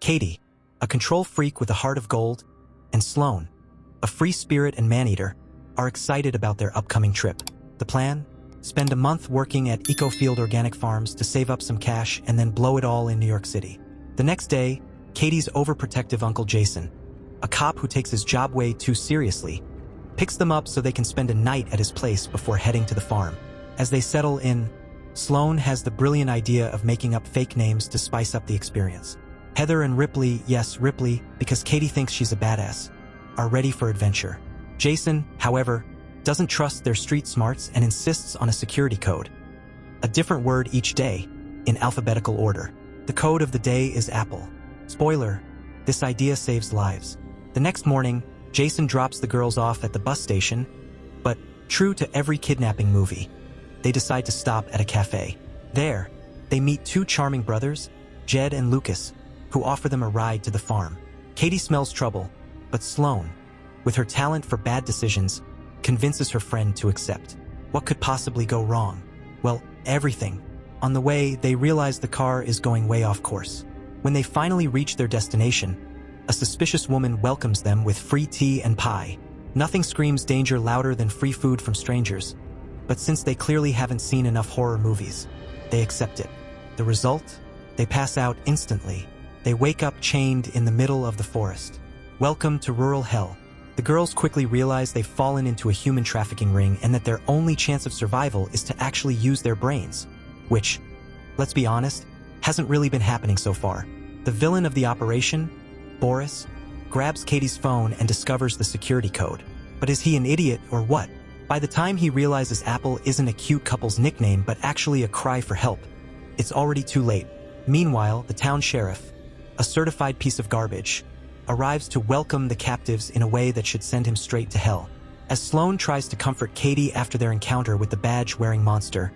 Katie, a control freak with a heart of gold, and Sloane, a free spirit and man-eater, are excited about their upcoming trip. The plan? Spend a month working at Ecofield Organic Farms to save up some cash and then blow it all in New York City. The next day, Katie's overprotective uncle Jason, a cop who takes his job way too seriously, picks them up so they can spend a night at his place before heading to the farm. As they settle in, Sloane has the brilliant idea of making up fake names to spice up the experience. Heather and Ripley, yes, Ripley, because Katie thinks she's a badass, are ready for adventure. Jason, however, doesn't trust their street smarts and insists on a security code. A different word each day, in alphabetical order. The code of the day is Apple. Spoiler, this idea saves lives. The next morning, Jason drops the girls off at the bus station, but true to every kidnapping movie, they decide to stop at a cafe. There, they meet two charming brothers, Jed and Lucas, who offer them a ride to the farm. Katie smells trouble, but Sloane, with her talent for bad decisions, convinces her friend to accept. What could possibly go wrong? Well, everything. On the way, they realize the car is going way off course. When they finally reach their destination, a suspicious woman welcomes them with free tea and pie. Nothing screams danger louder than free food from strangers, but since they clearly haven't seen enough horror movies, they accept it. The result? They pass out instantly. They wake up chained in the middle of the forest. Welcome to rural hell. The girls quickly realize they've fallen into a human trafficking ring and that their only chance of survival is to actually use their brains, which, let's be honest, hasn't really been happening so far. The villain of the operation, Boris, grabs Katie's phone and discovers the security code. But is he an idiot or what? By the time he realizes Apple isn't a cute couple's nickname but actually a cry for help, it's already too late. Meanwhile, the town sheriff, a certified piece of garbage, arrives to welcome the captives in a way that should send him straight to hell. As Sloane tries to comfort Katie after their encounter with the badge-wearing monster,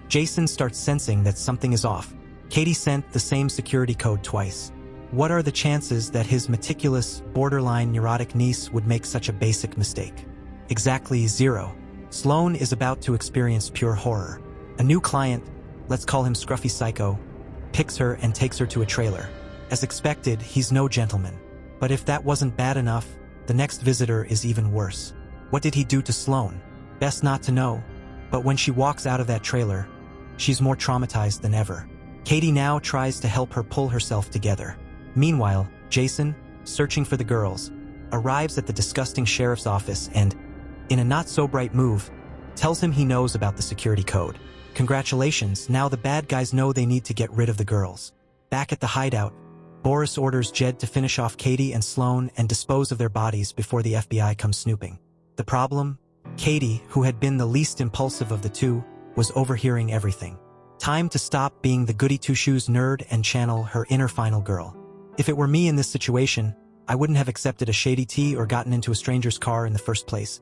Jason starts sensing that something is off. Katie sent the same security code twice. What are the chances that his meticulous, borderline neurotic niece would make such a basic mistake? Exactly 0. Sloane is about to experience pure horror. A new client, let's call him Scruffy Psycho, picks her and takes her to a trailer. As expected, he's no gentleman. But if that wasn't bad enough, the next visitor is even worse. What did he do to Sloane? Best not to know. But when she walks out of that trailer, she's more traumatized than ever. Katie now tries to help her pull herself together. Meanwhile, Jason, searching for the girls, arrives at the disgusting sheriff's office and, in a not-so-bright move, tells him he knows about the security code. Congratulations, now the bad guys know they need to get rid of the girls. Back at the hideout, Boris orders Jed to finish off Katie and Sloane and dispose of their bodies before the FBI comes snooping. The problem? Katie, who had been the least impulsive of the two, was overhearing everything. Time to stop being the goody-two-shoes nerd and channel her inner final girl. If it were me in this situation, I wouldn't have accepted a shady tea or gotten into a stranger's car in the first place.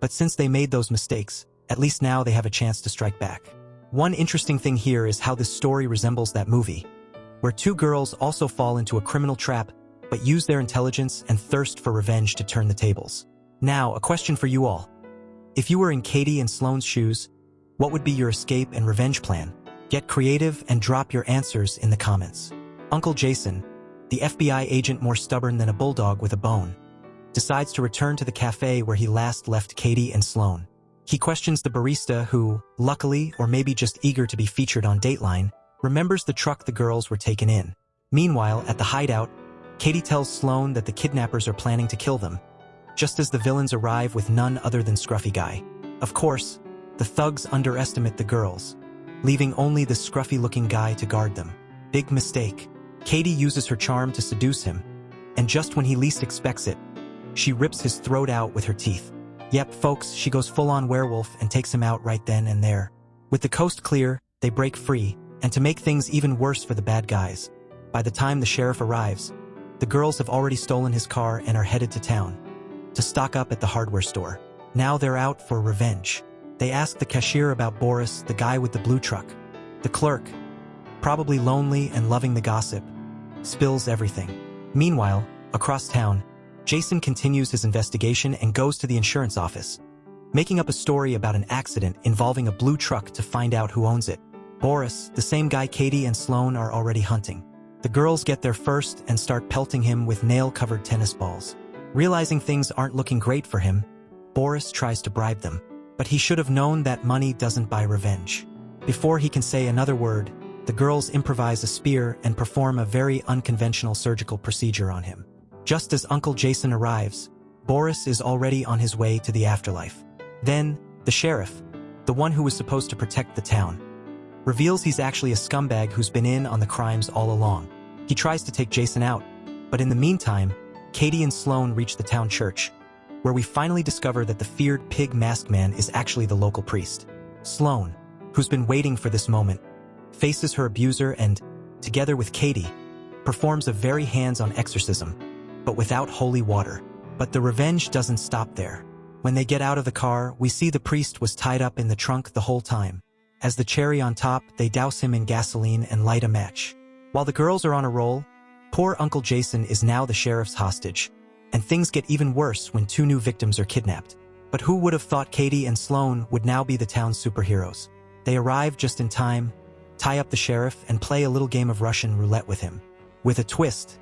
But since they made those mistakes, at least now they have a chance to strike back. One interesting thing here is how this story resembles that movie, where two girls also fall into a criminal trap but use their intelligence and thirst for revenge to turn the tables. Now, a question for you all. If you were in Katie and Sloane's shoes, what would be your escape and revenge plan? Get creative and drop your answers in the comments. Uncle Jason, the FBI agent more stubborn than a bulldog with a bone, decides to return to the cafe where he last left Katie and Sloane. He questions the barista who, luckily or maybe just eager to be featured on Dateline, remembers the truck the girls were taken in. Meanwhile, at the hideout, Katie tells Sloane that the kidnappers are planning to kill them, just as the villains arrive with none other than Scruffy Guy. Of course, the thugs underestimate the girls, leaving only the scruffy-looking guy to guard them. Big mistake. Katie uses her charm to seduce him, and just when he least expects it, she rips his throat out with her teeth. Yep, folks, she goes full-on werewolf and takes him out right then and there. With the coast clear, they break free, and to make things even worse for the bad guys, by the time the sheriff arrives, the girls have already stolen his car and are headed to town to stock up at the hardware store. Now they're out for revenge. They ask the cashier about Boris, the guy with the blue truck. The clerk, probably lonely and loving the gossip, spills everything. Meanwhile, across town, Jason continues his investigation and goes to the insurance office, making up a story about an accident involving a blue truck to find out who owns it. Boris, the same guy Katie and Sloane are already hunting. The girls get there first and start pelting him with nail-covered tennis balls. Realizing things aren't looking great for him, Boris tries to bribe them, but he should have known that money doesn't buy revenge. Before he can say another word, the girls improvise a spear and perform a very unconventional surgical procedure on him. Just as Uncle Jason arrives, Boris is already on his way to the afterlife. Then, the sheriff, the one who was supposed to protect the town, reveals he's actually a scumbag who's been in on the crimes all along. He tries to take Jason out, but in the meantime, Katie and Sloane reach the town church, where we finally discover that the feared pig masked man is actually the local priest. Sloane, who's been waiting for this moment, faces her abuser and, together with Katie, performs a very hands-on exorcism, but without holy water. But the revenge doesn't stop there. When they get out of the car, we see the priest was tied up in the trunk the whole time. As the cherry on top, they douse him in gasoline and light a match. While the girls are on a roll, poor Uncle Jason is now the sheriff's hostage, and things get even worse when 2 new victims are kidnapped. But who would have thought Katie and Sloane would now be the town's superheroes? They arrive just in time, tie up the sheriff, and play a little game of Russian roulette with him. With a twist,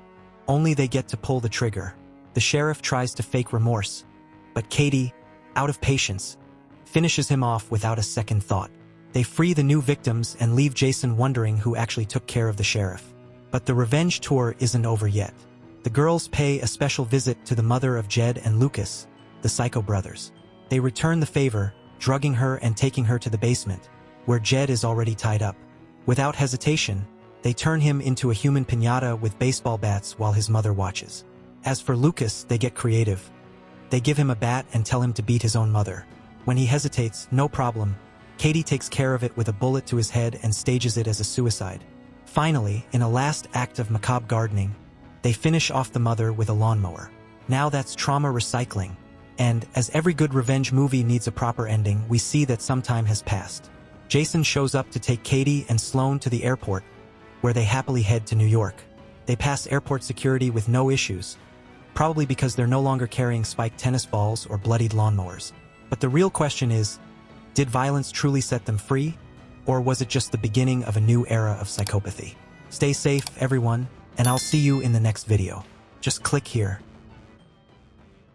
only they get to pull the trigger. The sheriff tries to fake remorse, but Katie, out of patience, finishes him off without a second thought. They free the new victims and leave Jason wondering who actually took care of the sheriff. But the revenge tour isn't over yet. The girls pay a special visit to the mother of Jed and Lucas, the Psycho brothers. They return the favor, drugging her and taking her to the basement, where Jed is already tied up. Without hesitation, they turn him into a human piñata with baseball bats while his mother watches. As for Lucas, they get creative. They give him a bat and tell him to beat his own mother. When he hesitates, no problem, Katie takes care of it with a bullet to his head and stages it as a suicide. Finally, in a last act of macabre gardening, they finish off the mother with a lawnmower. Now that's trauma recycling, and as every good revenge movie needs a proper ending, we see that some time has passed. Jason shows up to take Katie and Sloane to the airport, where they happily head to New York. They pass airport security with no issues, probably because they're no longer carrying spiked tennis balls or bloodied lawnmowers. But the real question is, did violence truly set them free, or was it just the beginning of a new era of psychopathy? Stay safe, everyone, and I'll see you in the next video. Just click here.